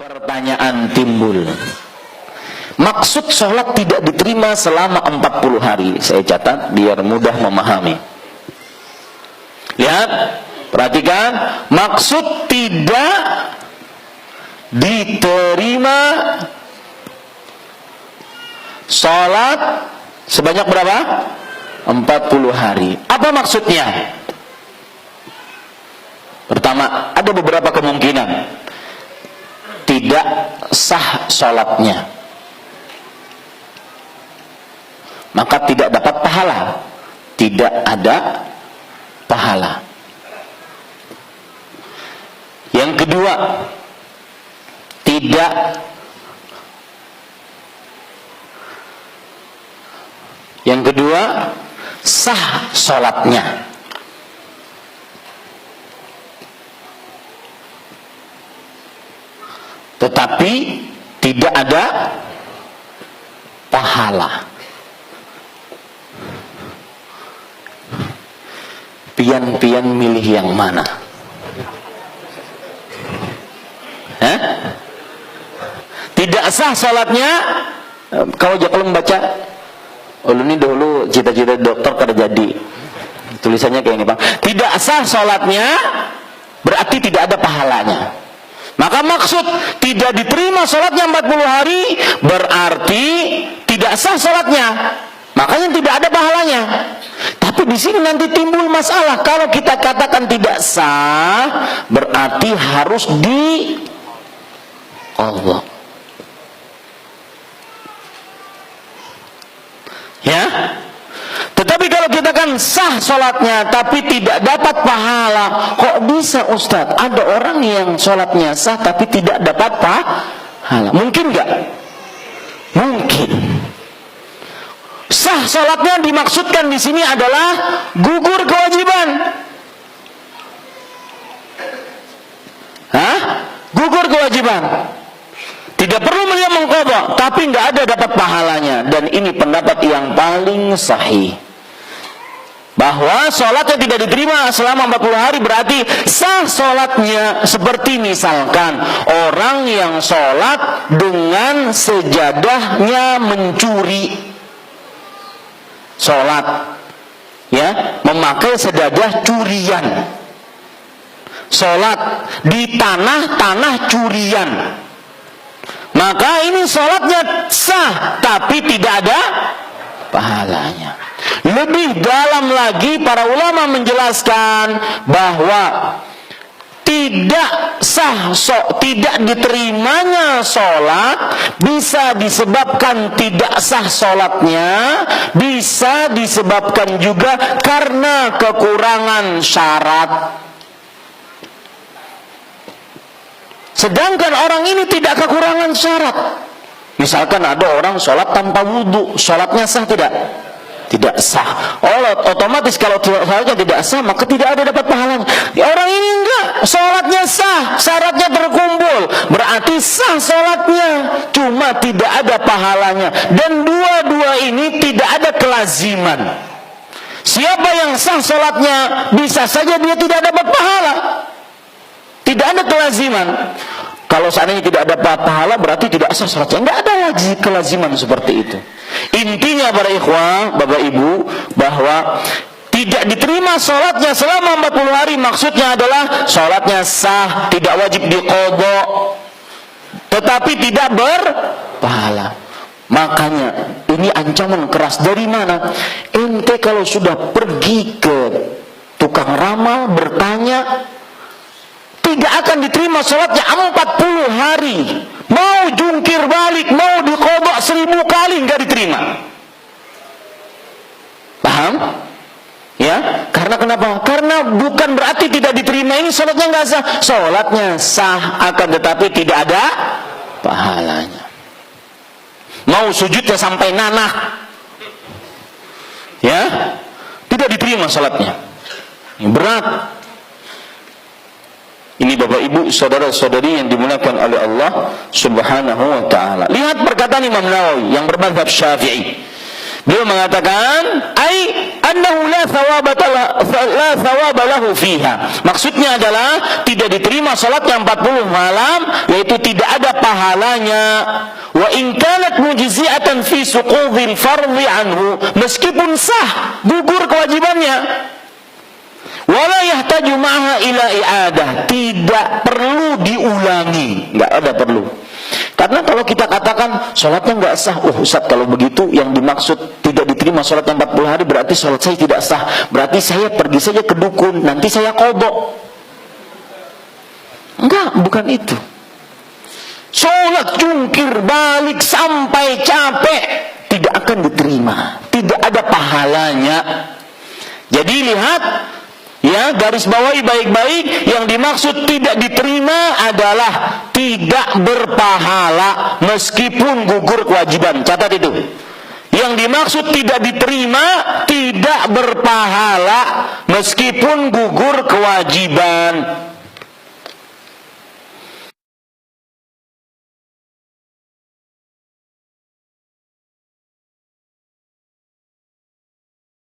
Pertanyaan timbul. Maksud sholat tidak diterima selama 40 hari. Saya catat biar mudah memahami. Lihat, perhatikan. Maksud tidak diterima sholat sebanyak berapa? 40 hari. Apa maksudnya? Pertama, ada beberapa kemungkinan. Tidak sah sholatnya, maka tidak dapat pahala, tidak ada pahala. Yang kedua, sah sholatnya, tetapi tidak ada pahala. Pian-pian milih yang mana? Tidak sah sholatnya. Kalau membaca, lu ini dulu cita-cita dokter kerja jadi. Tulisannya kayak ini, Bang. Tidak sah sholatnya berarti tidak ada pahalanya. Maka maksud tidak diterima sholatnya 40 hari berarti tidak sah sholatnya, makanya tidak ada pahalanya. Tapi di sini nanti timbul masalah. Kalau kita katakan tidak sah, berarti harus di Allah. Ya. Tetapi kalau kita kan sah sholatnya tapi tidak dapat pahala, kok bisa Ustaz? Ada orang yang sholatnya sah tapi tidak dapat pahala. Mungkin nggak? Mungkin. Sah sholatnya dimaksudkan di sini adalah gugur kewajiban. Gugur kewajiban. Tidak perlu dia mengqadha, tapi nggak ada dapat pahalanya. Dan ini pendapat yang paling sahih, bahwa sholatnya tidak diterima selama 40 hari berarti sah sholatnya. Seperti misalkan orang yang sholat dengan sejadahnya mencuri, sholat ya memakai sejadah curian, sholat di tanah curian, maka ini sholatnya sah tapi tidak ada pahalanya. Lebih dalam lagi para ulama menjelaskan bahwa tidak sah, tidak diterimanya sholat bisa disebabkan tidak sah sholatnya, bisa disebabkan juga karena kekurangan syarat. Sedangkan orang ini tidak kekurangan syarat. Misalkan ada orang sholat tanpa wudhu, sholatnya sah tidak? Tidak sah. Otomatis kalau sholatnya tidak sah, maka tidak ada dapat pahalanya. Orang ini enggak, sholatnya sah, syaratnya terkumpul, berarti sah sholatnya, cuma tidak ada pahalanya. Dan dua-dua ini tidak ada kelaziman. Siapa yang sah sholatnya, bisa saja dia tidak dapat pahala. Tidak ada kelaziman. Kalau seandainya tidak ada pahala berarti tidak sah sholatnya. Tidak ada lagi kelaziman seperti itu. Intinya para ikhwah, bapak ibu, bahwa tidak diterima sholatnya selama 40 hari maksudnya adalah sholatnya sah, tidak wajib diqadha, tetapi tidak berpahala. Makanya ini ancaman keras. Dari mana? Ente kalau sudah pergi ke tukang ramal bertanya, tidak akan diterima sholatnya 40 hari. Mau jungkir balik, mau diqadha 1000 kali nggak diterima. Paham? Ya, karena kenapa? Karena bukan berarti tidak diterima ini sholatnya nggak sah. Sholatnya sah, akan tetapi tidak ada pahalanya. Mau sujudnya sampai nanah, ya, tidak diterima sholatnya. Berat. Ini bapak ibu saudara-saudari yang dimuliakan oleh Allah subhanahu wa ta'ala. Lihat perkataan Imam Nawawi yang bermadzhab Syafi'i. Beliau mengatakan, annahu la thawaba lahu fiha. Maksudnya adalah tidak diterima salatnya 40 malam, yaitu itu tidak ada pahalanya. Wa in kanat mujzi'atan fi suqudhil fardhi anhu, meskipun sah gugur kewajibannya. Wala yahtaju ma'ha ila i'adah, tidak perlu diulangi, enggak ada perlu. Karena kalau kita katakan sholatnya enggak sah, Ustaz kalau begitu yang dimaksud tidak diterima sholatnya 40 hari berarti sholat saya tidak sah, berarti saya pergi saja ke dukun, nanti saya qadha. Enggak, bukan itu. Sholat jungkir balik sampai capek tidak akan diterima, tidak ada pahalanya. Jadi lihat ya, garis bawahi baik-baik, yang dimaksud tidak diterima adalah tidak berpahala meskipun gugur kewajiban. Catat itu. Yang dimaksud tidak diterima tidak berpahala meskipun gugur kewajiban.